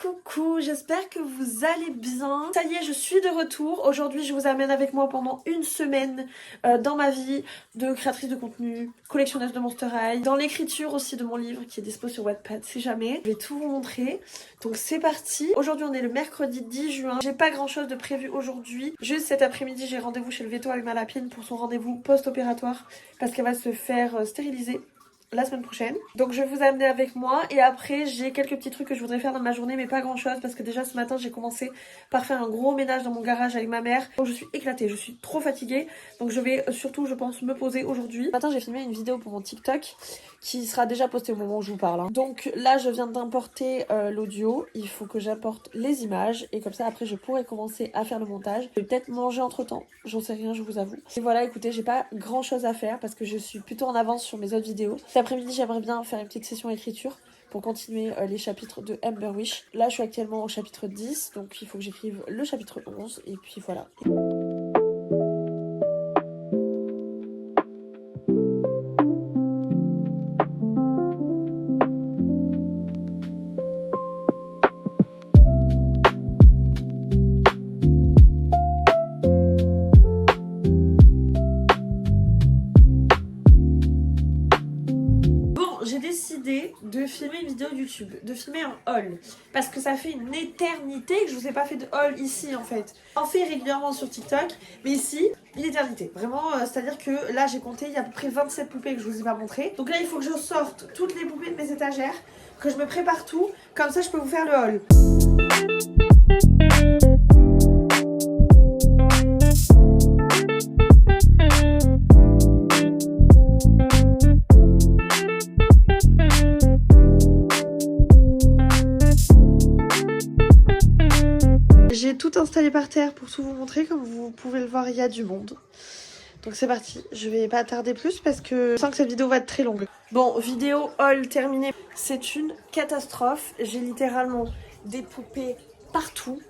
Coucou, j'espère que vous allez bien. Ça y est, je suis de retour. Aujourd'hui, je vous amène avec moi pendant une semaine dans ma vie de créatrice de contenu, collectionneuse de Monster High, dans l'écriture aussi de mon livre qui est dispo sur Wattpad si jamais. Je vais tout vous montrer. Donc c'est parti. Aujourd'hui, on est le mercredi 10 juin. J'ai pas grand chose de prévu aujourd'hui. Juste cet après-midi, j'ai rendez-vous chez le veto avec ma lapine pour son rendez-vous post-opératoire parce qu'elle va se faire stériliser la semaine prochaine. Donc je vais vous amener avec moi et après j'ai quelques petits trucs que je voudrais faire dans ma journée mais pas grand chose parce que déjà ce matin j'ai commencé par faire un gros ménage dans mon garage avec ma mère. Donc je suis éclatée, je suis trop fatiguée donc je vais surtout je pense me poser aujourd'hui. Ce matin j'ai filmé une vidéo pour mon TikTok qui sera déjà postée au moment où je vous parle. Donc là je viens d'importer l'audio, il faut que j'apporte les images et comme ça après je pourrai commencer à faire le montage. Je vais peut-être manger entre temps, j'en sais rien je vous avoue. Et voilà écoutez j'ai pas grand chose à faire parce que je suis plutôt en avance sur mes autres vidéos. Cet après-midi j'aimerais bien faire une petite session écriture pour continuer les chapitres de Amber Wish. Là je suis actuellement au chapitre 10 donc il faut que j'écrive le chapitre 11 et puis voilà. De filmer une vidéo YouTube, de filmer un haul parce que ça fait une éternité que je vous ai pas fait de haul ici en fait. J'en fais régulièrement sur TikTok mais ici une éternité vraiment c'est à dire que là j'ai compté il y a à peu près 27 poupées que je vous ai pas montré donc là il faut que je sorte toutes les poupées de mes étagères, que je me prépare tout comme ça je peux vous faire le haul. J'ai tout installé par terre pour tout vous montrer, comme vous pouvez le voir il y a du monde. Donc c'est parti, je vais pas tarder plus parce que je sens que cette vidéo va être très longue. Bon, vidéo haul terminée, c'est une catastrophe, j'ai littéralement des poupées partout.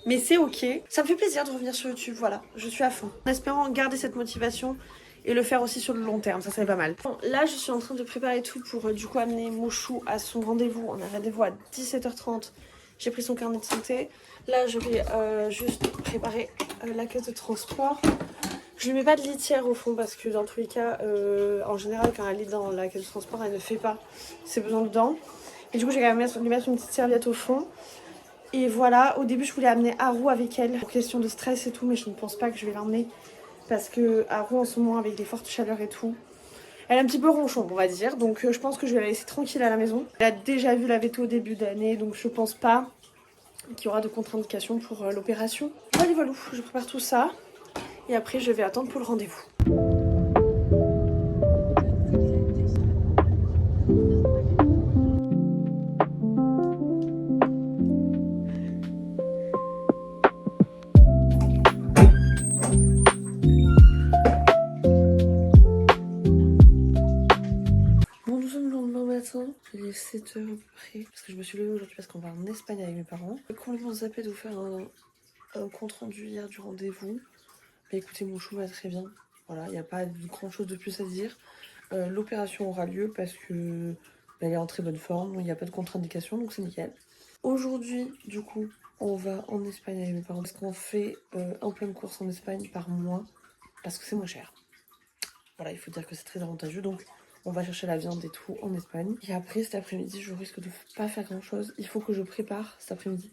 Mais c'est ok, ça me fait plaisir de revenir sur YouTube, voilà, je suis à fond. En espérant garder cette motivation et le faire aussi sur le long terme, ça serait pas mal. Bon, là je suis en train de préparer tout pour du coup amener Mouchou à son rendez-vous. On a rendez-vous à 17h30. J'ai pris son carnet de santé. Là, je vais juste préparer la caisse de transport. Je lui mets pas de litière au fond parce que dans tous les cas, en général, quand elle est dans la caisse de transport, elle ne fait pas ses besoins dedans. Et du coup, j'ai quand même lui mettre une petite serviette au fond. Et voilà, au début, je voulais amener Haru avec elle pour question de stress et tout, mais je ne pense pas que je vais l'emmener parce que Haru, en ce moment, avec des fortes chaleurs et tout, elle est un petit peu ronchon, on va dire, donc je pense que je vais la laisser tranquille à la maison. Elle a déjà vu la veto au début d'année, donc je pense pas qu'il y aura de contre-indication pour l'opération. Voilà, voilà, je prépare tout ça et après je vais attendre pour le rendez-vous. Il est 7h à peu près, parce que je me suis levée aujourd'hui parce qu'on va en Espagne avec mes parents. J'ai complètement zappé de vous faire un compte rendu hier du rendez-vous. Mais écoutez, mon chou va très bien. Voilà, il n'y a pas grand chose de plus à dire. L'opération aura lieu parce que elle est en très bonne forme, il n'y a pas de contre-indication, donc c'est nickel. Aujourd'hui, du coup, on va en Espagne avec mes parents parce qu'on fait un plein de courses en Espagne par mois parce que c'est moins cher. Voilà, il faut dire que c'est très avantageux, donc on va chercher la viande et tout en Espagne. Et après, cet après-midi, je risque de pas faire grand-chose. Il faut que je prépare cet après-midi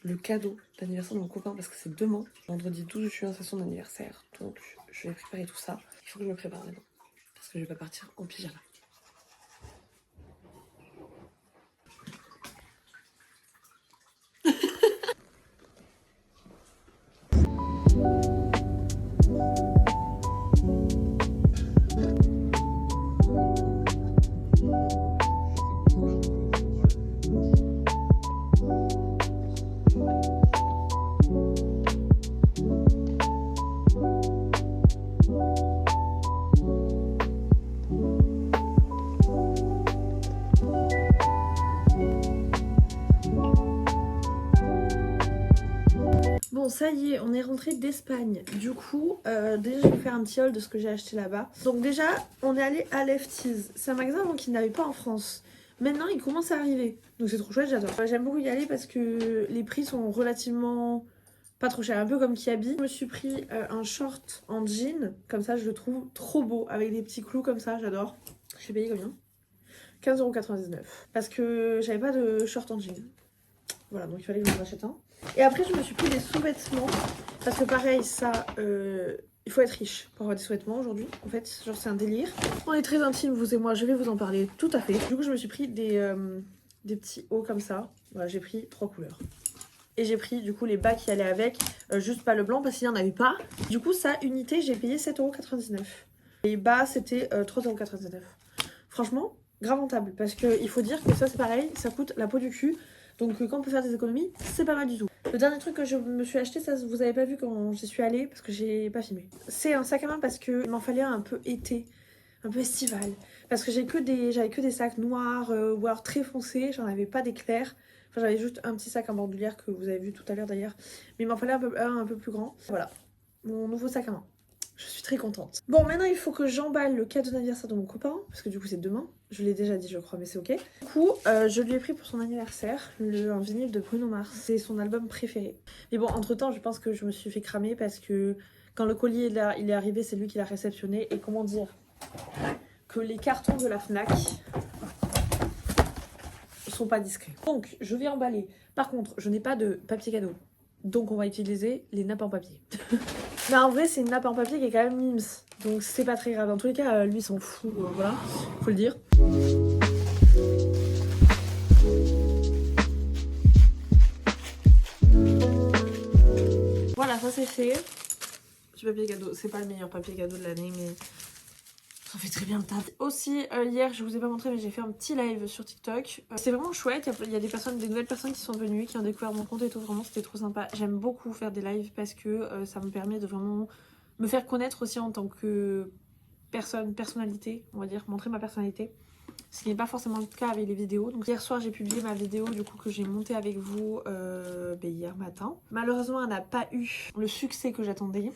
le cadeau d'anniversaire de mon copain parce que c'est demain. Vendredi 12 juin, c'est son anniversaire. Donc, je vais préparer tout ça. Il faut que je me prépare maintenant parce que je vais pas partir en pyjama. Bon, ça y est, on est rentré d'Espagne. Du coup, déjà, je vais faire un petit haul de ce que j'ai acheté là-bas. Donc déjà, on est allé à Lefties. C'est un magasin qui n'avait pas en France. Maintenant, il commence à arriver. Donc c'est trop chouette, j'adore. J'aime beaucoup y aller parce que les prix sont relativement pas trop chers. Un peu comme Kiabi. Je me suis pris un short en jean. Comme ça, je le trouve trop beau. Avec des petits clous comme ça, j'adore. J'ai payé combien? 15,99 €. Parce que j'avais pas de short en jean. Voilà, donc il fallait que j'en achète un. Et après, je me suis pris des sous-vêtements. Parce que pareil, ça... il faut être riche pour avoir des sous-vêtements aujourd'hui. En fait, genre c'est un délire. On est très intime, vous et moi, je vais vous en parler tout à fait. Du coup, je me suis pris des petits hauts comme ça. Voilà, j'ai pris 3 couleurs. Et j'ai pris du coup les bas qui allaient avec, juste pas le blanc parce qu'il n'y en avait pas. Du coup, ça, unité, j'ai payé 7,99 €. Les bas, c'était 3,99 €. Franchement, grave rentable parce qu'il faut dire que ça, c'est pareil, ça coûte la peau du cul. Donc quand on peut faire des économies, c'est pas mal du tout. Le dernier truc que je me suis acheté, ça vous avez pas vu quand j'y suis allée parce que j'ai pas filmé. C'est un sac à main parce qu'il m'en fallait un peu été, un peu estival. Parce que j'avais que des sacs noirs ou alors très foncés, j'en avais pas d'éclairs. Enfin, j'avais juste un petit sac en bandoulière que vous avez vu tout à l'heure d'ailleurs. Mais il m'en fallait un peu plus grand. Voilà, mon nouveau sac à main. Je suis très contente. Bon, maintenant il faut que j'emballe le cadeau d'anniversaire de mon copain, parce que du coup c'est demain. Je l'ai déjà dit je crois, mais c'est ok. Du coup, je lui ai pris pour son anniversaire un vinyle de Bruno Mars. C'est son album préféré. Mais bon, entre temps, je pense que je me suis fait cramer parce que quand le colis il est arrivé, c'est lui qui l'a réceptionné. Et comment dire que les cartons de la Fnac sont pas discrets. Donc, je vais emballer. Par contre, je n'ai pas de papier cadeau. Donc on va utiliser les nappes en papier. Mais en vrai, c'est une nappe en papier qui est quand même mimes. Donc c'est pas très grave. Dans tous les cas, lui s'en fout. Voilà, faut le dire. Voilà, ça c'est fait. Petit papier cadeau. C'est pas le meilleur papier cadeau de l'année, mais ça fait très bien le taf. Aussi, hier, je vous ai pas montré, mais j'ai fait un petit live sur TikTok. C'est vraiment chouette. Il y a des nouvelles personnes qui sont venues, qui ont découvert mon compte et tout. Vraiment, c'était trop sympa. J'aime beaucoup faire des lives parce que ça me permet de vraiment me faire connaître aussi en tant que personnalité, on va dire, montrer ma personnalité. Ce qui n'est pas forcément le cas avec les vidéos. Donc hier soir, j'ai publié ma vidéo du coup que j'ai montée avec vous hier matin. Malheureusement, elle n'a pas eu le succès que j'attendais.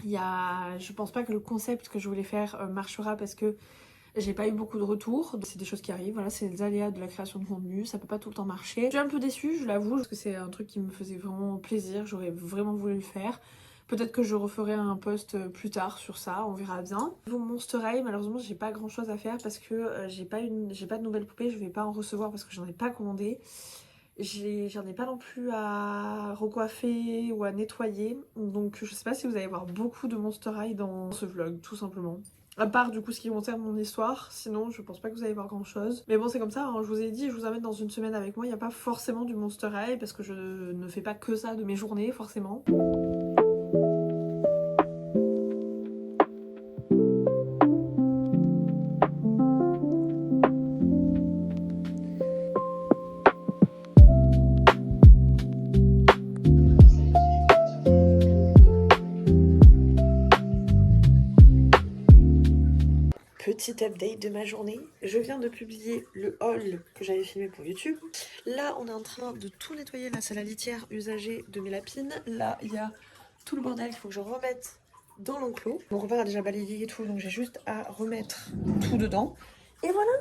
Je pense pas que le concept que je voulais faire marchera parce que j'ai pas eu beaucoup de retours. C'est des choses qui arrivent, voilà, c'est les aléas de la création de contenu, ça peut pas tout le temps marcher. Je suis un peu déçue, je l'avoue, parce que c'est un truc qui me faisait vraiment plaisir, j'aurais vraiment voulu le faire. Peut-être que je referai un post plus tard sur ça, on verra bien. Pour Monster High, malheureusement, j'ai pas grand chose à faire parce que j'ai pas de nouvelles poupées, je vais pas en recevoir parce que j'en ai pas commandé. J'en ai pas non plus à recoiffer ou à nettoyer. Donc je sais pas si vous allez voir beaucoup de Monster High dans ce vlog, tout simplement. À part du coup ce qui concerne mon histoire, sinon je pense pas que vous allez voir grand chose. Mais bon c'est comme ça, hein, je vous ai dit, je vous amène dans une semaine avec moi, il n'y a pas forcément du Monster High parce que je ne fais pas que ça de mes journées forcément. Petit update de ma journée. Je viens de publier le haul que j'avais filmé pour YouTube. Là, on est en train de tout nettoyer. Là, c'est la litière usagée de mes lapines. Là, il y a tout le bordel qu'il faut que je remette dans l'enclos. Mon repas a déjà balayé et tout, donc j'ai juste à remettre tout dedans. Et voilà,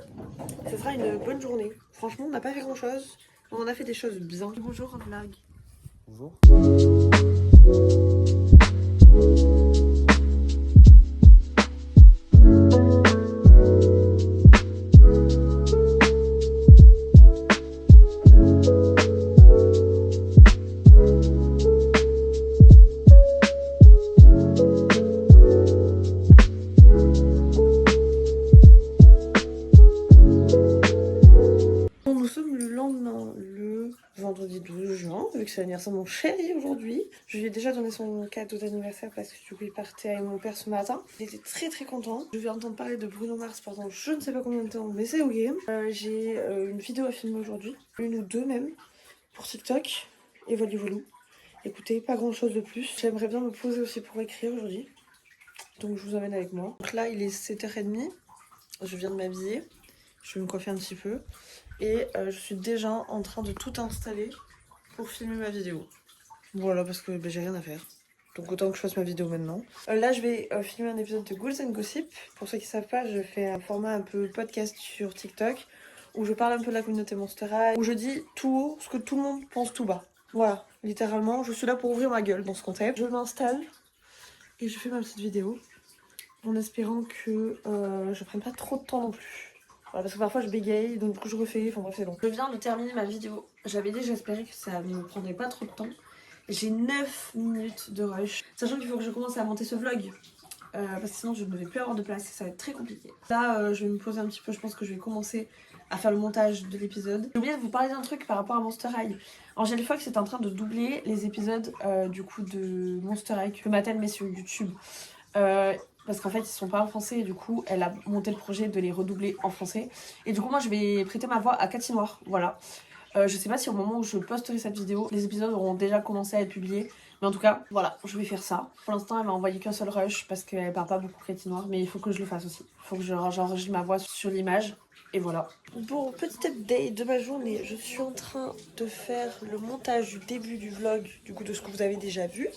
ce sera une bonne journée. Franchement, on n'a pas fait grand chose. On a fait des choses bien. Bonjour, vlog. Bonjour. Nous sommes le lendemain, le vendredi 12 juin, vu que c'est l'anniversaire de mon chéri aujourd'hui. Je lui ai déjà donné son cadeau d'anniversaire parce que du coup il partait avec mon père ce matin. Il était très très content. Je vais entendre parler de Bruno Mars pendant je ne sais pas combien de temps, mais c'est ok. J'ai une vidéo à filmer aujourd'hui, une ou deux même, pour TikTok. Et voilà. Écoutez, pas grand chose de plus. J'aimerais bien me poser aussi pour écrire aujourd'hui. Donc je vous emmène avec moi. Donc là il est 7h30, je viens de m'habiller. Je vais me coiffer un petit peu. Et je suis déjà en train de tout installer pour filmer ma vidéo. Voilà, parce que j'ai rien à faire. Donc autant que je fasse ma vidéo maintenant. Là, je vais filmer un épisode de Ghouls and Gossip. Pour ceux qui savent pas, je fais un format un peu podcast sur TikTok où je parle un peu de la communauté Monster High, où je dis tout haut ce que tout le monde pense tout bas. Voilà, littéralement, je suis là pour ouvrir ma gueule dans ce concept. Je m'installe et je fais ma petite vidéo en espérant que je prenne pas trop de temps non plus. Voilà, parce que parfois je bégaye, donc du coup je refais, enfin bref c'est long. Je viens de terminer ma vidéo. J'avais dit j'espérais que ça ne me prendrait pas trop de temps. J'ai 9 minutes de rush, sachant qu'il faut que je commence à monter ce vlog. Parce que sinon je ne vais plus avoir de place et ça va être très compliqué. Là je vais me poser un petit peu, je pense que je vais commencer à faire le montage de l'épisode. J'ai oublié de vous parler d'un truc par rapport à Monster High. Angèle Fox est en train de doubler les épisodes du coup de Monster High que Mathilde met sur YouTube. Parce qu'en fait ils sont pas en français et du coup elle a monté le projet de les redoubler en français. Et du coup moi je vais prêter ma voix à Cathy Noir, voilà. Je sais pas si au moment où je posterai cette vidéo, les épisodes auront déjà commencé à être publiés. Mais en tout cas, voilà, je vais faire ça. Pour l'instant, elle m'a envoyé qu'un seul rush parce qu'elle parle pas beaucoup Cathy Noir. Mais il faut que je le fasse aussi. Il faut que j'enregistre ma voix sur l'image. Et voilà. Bon, petit update de ma journée. Je suis en train de faire le montage du début du vlog, du coup de ce que vous avez déjà vu.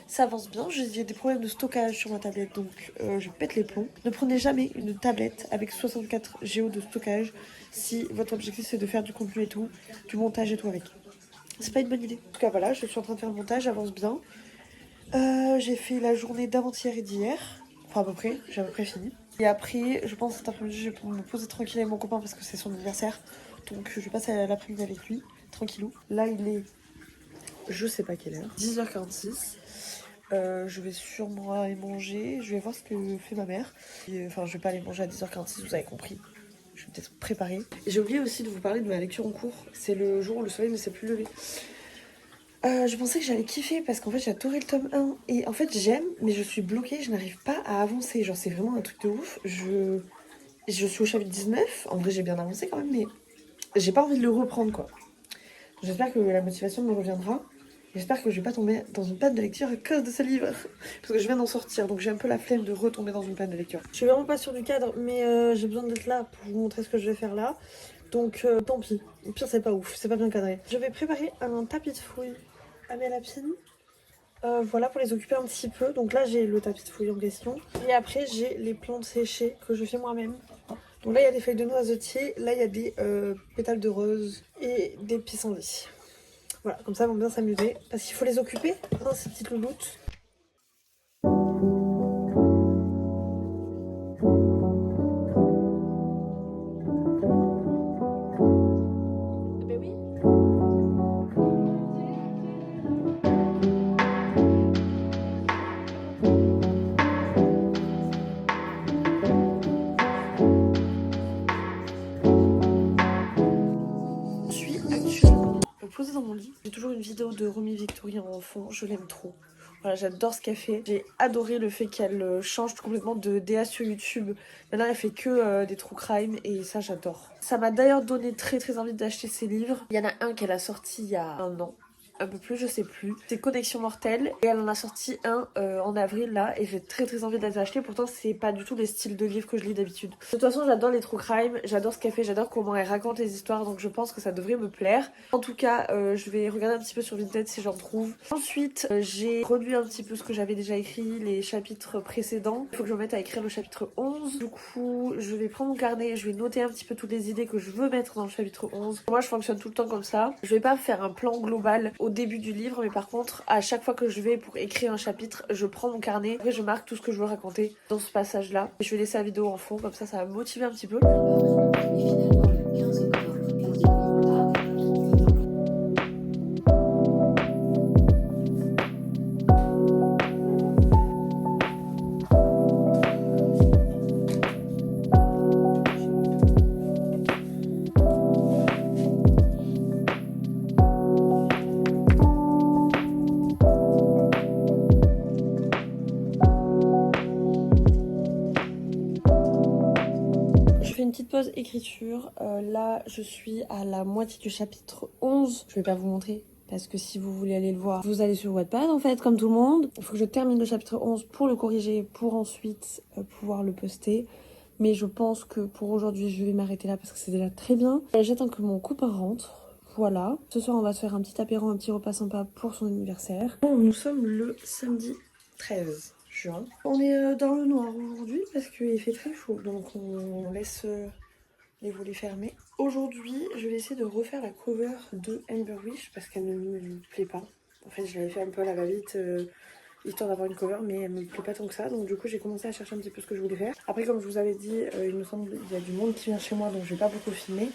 Ça avance bien, j'ai des problèmes de stockage sur ma tablette, donc je pète les plombs. Ne prenez jamais une tablette avec 64 Go de stockage si votre objectif c'est de faire du contenu et tout, du montage et tout avec. C'est pas une bonne idée. En tout cas voilà, je suis en train de faire le montage, j'avance bien. J'ai fait la journée d'avant-hier et d'hier, enfin à peu près, j'ai à peu près fini. Et après, je pense cet après-midi, je vais me poser tranquille avec mon copain parce que c'est son anniversaire. Donc je vais passer l'après-midi avec lui, tranquillou. Là il est, je sais pas quelle heure, 10h46. Je vais sûrement aller manger, je vais voir ce que fait ma mère. Enfin, je vais pas aller manger à 10h46, vous avez compris. Je vais peut-être préparer. J'ai oublié aussi de vous parler de ma lecture en cours. C'est le jour où le soleil ne s'est plus levé. Je pensais que j'allais kiffer parce qu'en fait j'adorais le tome 1. Et en fait j'aime, mais je suis bloquée, je n'arrive pas à avancer. Genre c'est vraiment un truc de ouf. Je suis au chapitre 19. En vrai j'ai bien avancé quand même, mais j'ai pas envie de le reprendre quoi. J'espère que la motivation me reviendra. J'espère que je vais pas tomber dans une panne de lecture à cause de ce livre. Parce que je viens d'en sortir, donc j'ai un peu la flemme de retomber dans une panne de lecture. Je suis vraiment pas sûre du cadre, mais j'ai besoin d'être là pour vous montrer ce que je vais faire là. Donc tant pis. Au pire, c'est pas ouf, c'est pas bien cadré. Je vais préparer un tapis de fouille à mes lapines. Voilà, pour les occuper un petit peu. Donc là, j'ai le tapis de fouille en question. Et après, j'ai les plantes séchées que je fais moi-même. Donc là, il y a des feuilles de noisetier. Là, il y a des pétales de rose et des pissenlits. Voilà, comme ça, ils vont bien s'amuser. Parce qu'il faut les occuper, hein, ces petites louloutes. Ben oui. Je suis actuellement posée dans mon lit. J'ai toujours une vidéo de Romy Victory en fond, je l'aime trop. Voilà, j'adore ce qu'elle fait. J'ai adoré le fait qu'elle change complètement de DA sur YouTube. Maintenant, elle fait que des true crime et ça, j'adore. Ça m'a d'ailleurs donné très envie d'acheter ses livres. Il y en a un qu'elle a sorti il y a un an. Un peu plus, je sais plus. C'est Connexion Mortelle et elle en a sorti un en avril là et j'ai très envie de les acheter. Pourtant, c'est pas du tout les styles de livres que je lis d'habitude. De toute façon, j'adore les true crime, j'adore ce qu'elle fait, j'adore comment elle raconte les histoires, donc je pense que ça devrait me plaire. En tout cas, je vais regarder un petit peu sur Vinted si j'en trouve. Ensuite, j'ai relu un petit peu ce que j'avais déjà écrit, les chapitres précédents. Il faut que je me mette à écrire le chapitre 11. Du coup, je vais prendre mon carnet, je vais noter un petit peu toutes les idées que je veux mettre dans le chapitre 11. Moi, je fonctionne tout le temps comme ça. Je vais pas faire un plan global au début du livre, mais par contre, à chaque fois que je vais pour écrire un chapitre, je prends mon carnet, après je marque tout ce que je veux raconter dans ce passage-là. Je vais laisser la vidéo en fond, comme ça va me motiver un petit peu. Une petite pause écriture, là je suis à la moitié du chapitre 11, je vais pas vous montrer parce que si vous voulez aller le voir, vous allez sur Wattpad en fait comme tout le monde. Il faut que je termine le chapitre 11 pour le corriger, pour ensuite pouvoir le poster. Mais je pense que pour aujourd'hui je vais m'arrêter là parce que c'est déjà très bien. J'attends que mon copain rentre, voilà. Ce soir on va se faire un petit apéro, un petit repas sympa pour son anniversaire. Bon, nous sommes le samedi 13 juin. On est dans le noir aujourd'hui parce qu'il fait très chaud, donc on laisse les volets fermés. Aujourd'hui, je vais essayer de refaire la cover de Amber Wish parce qu'elle ne me plaît pas. En fait, je l'avais fait un peu à la va-vite, histoire d'avoir une cover, mais elle me plaît pas tant que ça. Donc du coup, j'ai commencé à chercher un petit peu ce que je voulais faire. Après, comme je vous avais dit, il me semble qu'il y a du monde qui vient chez moi, donc je vais pas beaucoup filmer.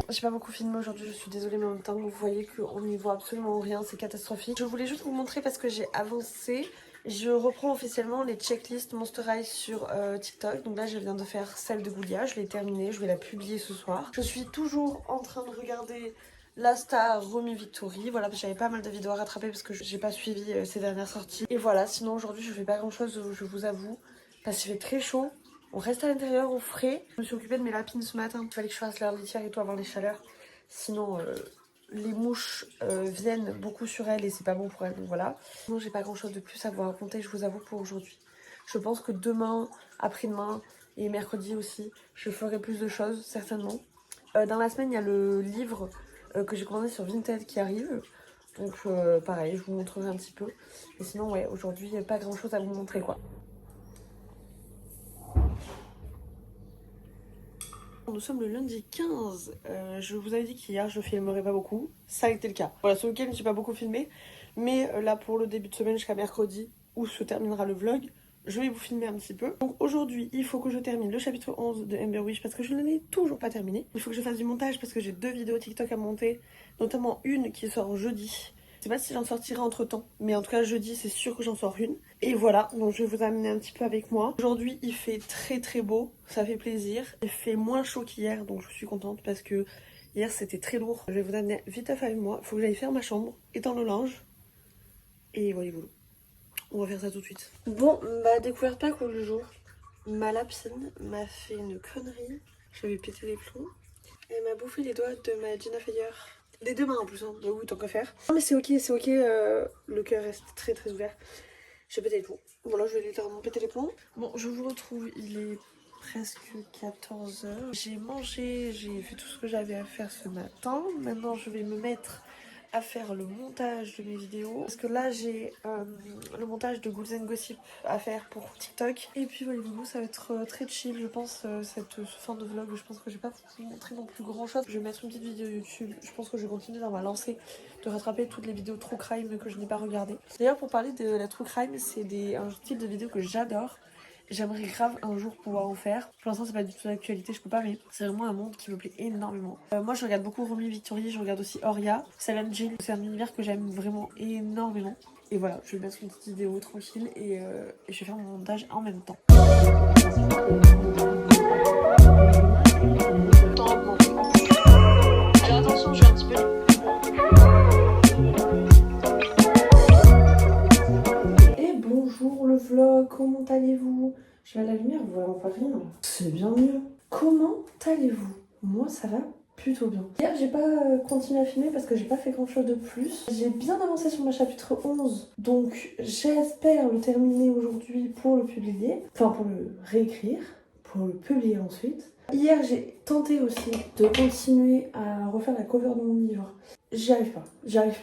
J'ai pas beaucoup filmé aujourd'hui, je suis désolée, mais en même temps, vous voyez qu'on n'y voit absolument rien, c'est catastrophique. Je voulais juste vous montrer parce que j'ai avancé. Je reprends officiellement les checklists Monster High sur TikTok. Donc là, je viens de faire celle de Goulia, je l'ai terminée, je vais la publier ce soir. Je suis toujours en train de regarder la star Romy Victory. Voilà, j'avais pas mal de vidéos à rattraper parce que j'ai pas suivi ces dernières sorties. Et voilà, sinon aujourd'hui, je fais pas grand chose, je vous avoue, parce qu'il fait très chaud. On reste à l'intérieur au frais. Je me suis occupée de mes lapines ce matin. Il fallait que je fasse leur litière et tout avant les chaleurs. Sinon, les mouches viennent beaucoup sur elles et c'est pas bon pour elles. Donc voilà. Sinon, j'ai pas grand chose de plus à vous raconter, je vous avoue, pour aujourd'hui. Je pense que demain, après-demain et mercredi aussi, je ferai plus de choses, certainement. Dans la semaine, il y a le livre que j'ai commandé sur Vinted qui arrive. Donc pareil, je vous montrerai un petit peu. Et sinon, ouais, aujourd'hui, pas grand chose à vous montrer, quoi. Nous sommes le lundi 15. Je vous avais dit qu'hier je filmerais pas beaucoup. Ça a été le cas. Voilà, ce week-end j'ai pas beaucoup filmé. Mais là pour le début de semaine jusqu'à mercredi où se terminera le vlog, je vais vous filmer un petit peu. Donc aujourd'hui il faut que je termine le chapitre 11 de Amber Wish parce que je ne l'ai toujours pas terminé. Il faut que je fasse du montage parce que j'ai 2 vidéos TikTok à monter. Notamment une qui sort jeudi. Je sais pas si j'en sortirai entre temps, mais en tout cas jeudi c'est sûr que j'en sors une. Et voilà, donc je vais vous amener un petit peu avec moi. Aujourd'hui il fait très très beau, ça fait plaisir. Il fait moins chaud qu'hier, donc je suis contente parce que hier c'était très lourd. Je vais vous amener vite avec moi, il faut que j'aille faire ma chambre, étendre le linge. Et voilà, on va faire ça tout de suite. Bon, ma découverte pas cool le jour. Ma lapine m'a fait une connerie, j'avais pété les plombs. Elle m'a bouffé les doigts de ma Gina Fire. Des deux mains en plus, hein. Donc oui, tant qu'à faire. Non mais c'est ok, le cœur reste très très ouvert. J'ai pété les plombs. Voilà, je vais littéralement péter les plombs. Bon, je vous retrouve, il est presque 14 h. J'ai mangé, j'ai fait tout ce que j'avais à faire ce matin. Maintenant, je vais me mettre à faire le montage de mes vidéos. Parce que là, j'ai le montage de Ghouls and Gossip à faire pour TikTok. Et puis, voilà, ça va être très chill, je pense, ce fin de vlog. Je pense que je vais pas vous montrer non plus grand chose. Je vais mettre une petite vidéo YouTube. Je pense que je vais continuer dans ma lancée de rattraper toutes les vidéos True Crime que je n'ai pas regardées. D'ailleurs, pour parler de la True Crime, c'est un type de vidéo que j'adore. J'aimerais grave un jour pouvoir en faire. Pour l'instant, c'est pas du tout d'actualité, je peux pas, mais c'est vraiment un monde qui me plaît énormément. Moi, je regarde beaucoup Romy Victory, je regarde aussi Oria, Silent Jill. C'est un univers que j'aime vraiment énormément. Et voilà, je vais mettre une petite vidéo tranquille et je vais faire mon montage en même temps. Alors attention, je vais un petit peu. Bonjour le vlog, comment allez-vous? Je vais à la lumière, vous voyez pas rien. C'est bien mieux. Comment allez-vous? Moi ça va plutôt bien. Hier j'ai pas continué à filmer parce que j'ai pas fait grand chose de plus. J'ai bien avancé sur mon chapitre 11, donc j'espère le terminer aujourd'hui pour le publier. Enfin pour le réécrire, pour le publier ensuite. Hier j'ai tenté aussi de continuer à refaire la cover de mon livre. J'y arrive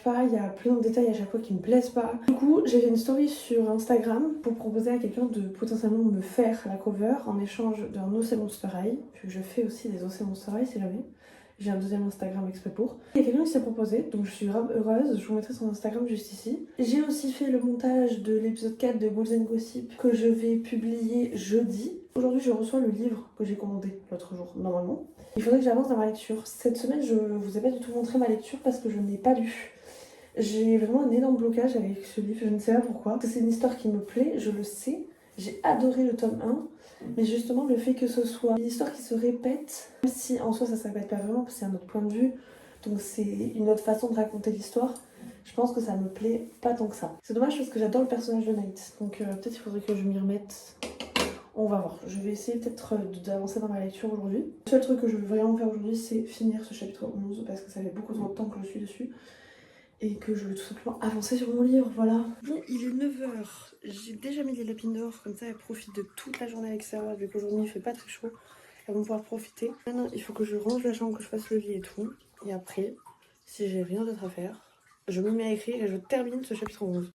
pas, il y a plein de détails à chaque fois qui me plaisent pas. Du coup, j'ai fait une story sur Instagram pour proposer à quelqu'un de potentiellement me faire la cover en échange d'un OC Monster High, vu que je fais aussi des OC Monster High si jamais. J'ai un deuxième Instagram exprès pour. Il y a quelqu'un qui s'est proposé, donc je suis grave heureuse, je vous mettrai son Instagram juste ici. J'ai aussi fait le montage de l'épisode 4 de Ghouls and Gossip que je vais publier jeudi. Aujourd'hui, je reçois le livre que j'ai commandé l'autre jour, normalement. Il faudrait que j'avance dans ma lecture. Cette semaine, je vous ai pas du tout montré ma lecture parce que je n'ai pas lu. J'ai vraiment un énorme blocage avec ce livre, je ne sais pas pourquoi. C'est une histoire qui me plaît, je le sais. J'ai adoré le tome 1, mais justement le fait que ce soit une histoire qui se répète, même si en soi ça ne se répète pas vraiment, parce que c'est un autre point de vue, donc c'est une autre façon de raconter l'histoire, je pense que ça me plaît pas tant que ça. C'est dommage parce que j'adore le personnage de Nate, donc peut-être il faudrait que je m'y remette. On va voir. Je vais essayer peut-être d'avancer dans ma lecture aujourd'hui. Le seul truc que je veux vraiment faire aujourd'hui, c'est finir ce chapitre 11 parce que ça fait beaucoup trop de temps que je suis dessus et que je veux tout simplement avancer sur mon livre, voilà. Bon, il est 9h. J'ai déjà mis les lapines dehors, comme ça elle profite de toute la journée à l'extérieur vu qu'aujourd'hui il fait pas très chaud. Elles vont pouvoir profiter. Maintenant, il faut que je range la chambre, que je fasse le lit et tout. Et après, si j'ai rien d'autre à faire, je me mets à écrire et je termine ce chapitre 11.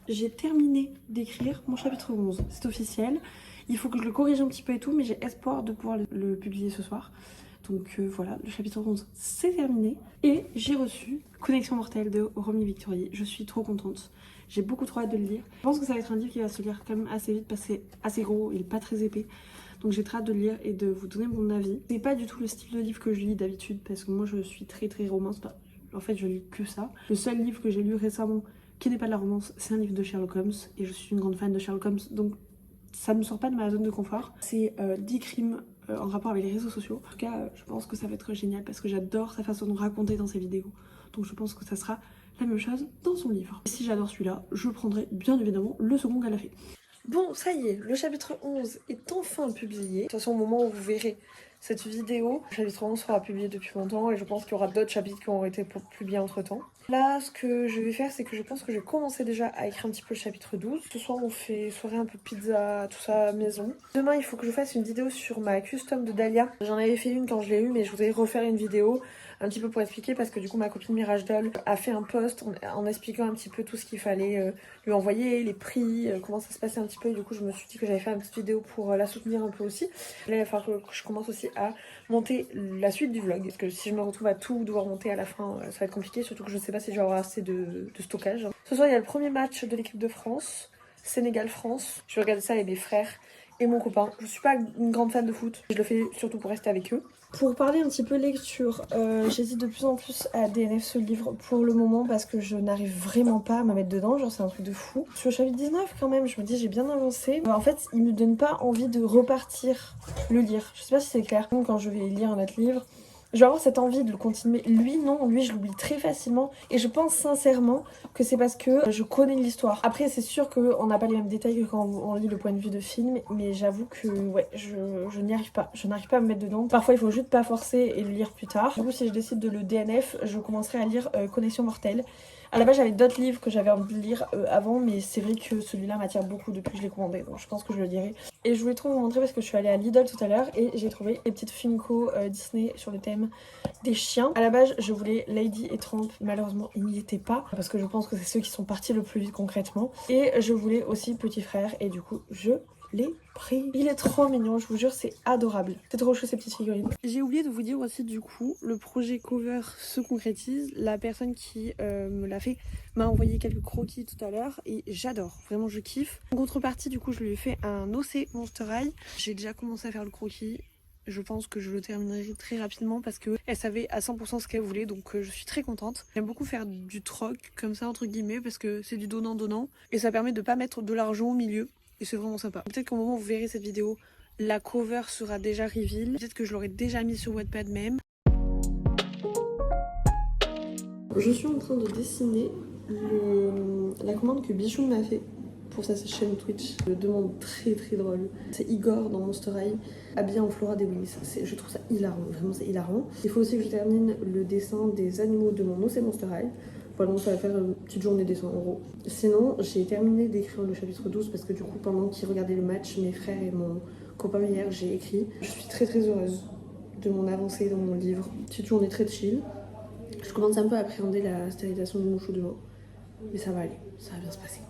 J'ai terminé d'écrire mon chapitre 11, c'est officiel. Il faut que je le corrige un petit peu et tout, mais j'ai espoir de pouvoir le publier ce soir. Donc voilà, le chapitre 11 c'est terminé. Et j'ai reçu Connexion mortelle de Romy Victory. Je suis trop contente. J'ai beaucoup trop hâte de le lire. Je pense que ça va être un livre qui va se lire quand même assez vite parce que c'est assez gros, il est pas très épais. Donc j'ai très hâte de le lire et de vous donner mon avis. C'est pas du tout le style de livre que je lis d'habitude parce que moi je suis très romance. En fait je lis que ça. Le seul livre que j'ai lu récemment qui n'est pas de la romance, c'est un livre de Sherlock Holmes et je suis une grande fan de Sherlock Holmes, donc ça ne me sort pas de ma zone de confort. C'est 10 crimes en rapport avec les réseaux sociaux. En tout cas, je pense que ça va être génial parce que j'adore sa façon de raconter dans ses vidéos. Donc je pense que ça sera la même chose dans son livre. Et si j'adore celui-là, je prendrai bien évidemment le second qu'elle a fait. Bon, ça y est, le chapitre 11 est enfin publié. De toute façon, au moment où vous verrez cette vidéo, le chapitre 11 sera publié depuis longtemps et je pense qu'il y aura d'autres chapitres qui auront été publiés entre temps. Là, ce que je vais faire, c'est que je pense que je vais commencer déjà à écrire un petit peu le chapitre 12. Ce soir, on fait soirée un peu pizza, tout ça, à maison. Demain, il faut que je fasse une vidéo sur ma custom de Dahlia. J'en avais fait une quand je l'ai eu, mais je voudrais refaire une vidéo un petit peu pour expliquer parce que du coup, ma copine Mirage Doll a fait un post en expliquant un petit peu tout ce qu'il fallait lui envoyer, les prix, comment ça se passait un petit peu. Et du coup, je me suis dit que j'allais faire une petite vidéo pour la soutenir un peu aussi. Là, il va falloir que je commence aussi à monter la suite du vlog. Parce que si je me retrouve à tout devoir monter à la fin, ça va être compliqué. Surtout que je sais pas si je vais avoir assez de stockage. Ce soir, il y a le premier match de l'équipe de France, Sénégal-France. Je vais regarder ça avec mes frères et mon copain. Je suis pas une grande fan de foot. Je le fais surtout pour rester avec eux. Pour parler un petit peu lecture, j'hésite de plus en plus à DNF ce livre pour le moment parce que je n'arrive vraiment pas à me mettre dedans, genre c'est un truc de fou. Sur le chapitre 19 quand même, je me dis j'ai bien avancé. En fait, il me donne pas envie de repartir le lire. Je sais pas si c'est clair. Quand je vais lire un autre livre, je vais avoir cette envie de le continuer. Lui, non, lui, je l'oublie très facilement. Et je pense sincèrement que c'est parce que je connais l'histoire. Après, c'est sûr qu'on n'a pas les mêmes détails que quand on lit le point de vue de film. Mais j'avoue que, ouais, je n'y arrive pas. Je n'arrive pas à me mettre dedans. Parfois, il faut juste pas forcer et le lire plus tard. Du coup, si je décide de le DNF, je commencerai à lire Connexion mortelle. À la base, j'avais d'autres livres que j'avais envie de lire avant, mais c'est vrai que celui-là m'attire beaucoup depuis que je l'ai commandé, donc je pense que je le lirai. Et je voulais trop vous montrer parce que je suis allée à Lidl tout à l'heure et j'ai trouvé les petites Funko Disney sur le thème des chiens. À la base, je voulais Lady et Tramp, malheureusement, ils n'y étaient pas parce que je pense que c'est ceux qui sont partis le plus vite concrètement. Et je voulais aussi Petit Frère et du coup, je l'ai pris. Il est trop mignon, je vous jure, c'est adorable. C'est trop chou ces petites figurines. J'ai oublié de vous dire aussi du coup, le projet cover se concrétise. La personne qui me l'a fait m'a envoyé quelques croquis tout à l'heure et j'adore, vraiment je kiffe. En contrepartie du coup, je lui ai fait un OC Monster High. J'ai déjà commencé à faire le croquis. Je pense que je le terminerai très rapidement parce qu'elle savait à 100% ce qu'elle voulait, donc je suis très contente. J'aime beaucoup faire du troc comme ça entre guillemets parce que c'est du donnant-donnant et ça permet de pas mettre de l'argent au milieu. Et c'est vraiment sympa. Peut-être qu'au moment où vous verrez cette vidéo, la cover sera déjà reveal. Peut-être que je l'aurai déjà mis sur Wattpad même. Je suis en train de dessiner la commande que Bichou m'a fait pour sa chaîne Twitch. Une demande très drôle. C'est Igor dans Monster High, habillé en Flora des Willis. Je trouve ça hilarant, vraiment c'est hilarant. Il faut aussi que je termine le dessin des animaux de mon OC Monster High. Voilà, donc ça va faire une petite journée dessin en gros. Sinon, j'ai terminé d'écrire le chapitre 12 parce que du coup, pendant qu'ils regardaient le match, mes frères et mon copain hier, j'ai écrit. Je suis très heureuse de mon avancée dans mon livre. Petite journée très chill. Je commence un peu à appréhender la stérilisation du mouchou demain. Mais ça va aller, ça va bien se passer.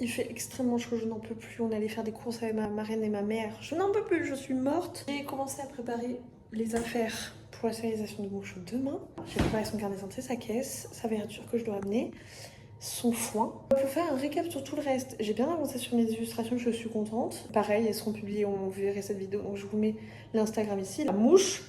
Il fait extrêmement chaud, je n'en peux plus. On allait faire des courses avec ma marraine et ma mère. Je n'en peux plus, je suis morte. J'ai commencé à préparer les affaires pour la stérilisation de mouchou demain. J'ai préparé son carnet de santé, sa caisse, sa verriture que je dois amener. son foin. Pour faire un récap sur tout le reste, j'ai bien avancé sur mes illustrations, je suis contente. Pareil, elles seront publiées au moment où vous verrez cette vidéo, donc je vous mets l'Instagram ici. La mouche,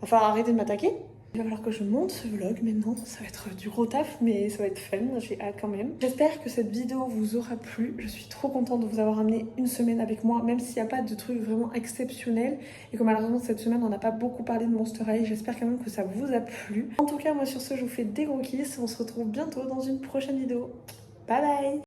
enfin arrêtez de m'attaquer. Il va falloir que je monte ce vlog maintenant, ça va être du gros taf mais ça va être fun, j'ai hâte quand même. J'espère que cette vidéo vous aura plu, je suis trop contente de vous avoir amené une semaine avec moi, même s'il n'y a pas de trucs vraiment exceptionnels et que malheureusement cette semaine on n'a pas beaucoup parlé de Monster High, j'espère quand même que ça vous a plu. En tout cas moi sur ce je vous fais des gros kisses, on se retrouve bientôt dans une prochaine vidéo. Bye bye.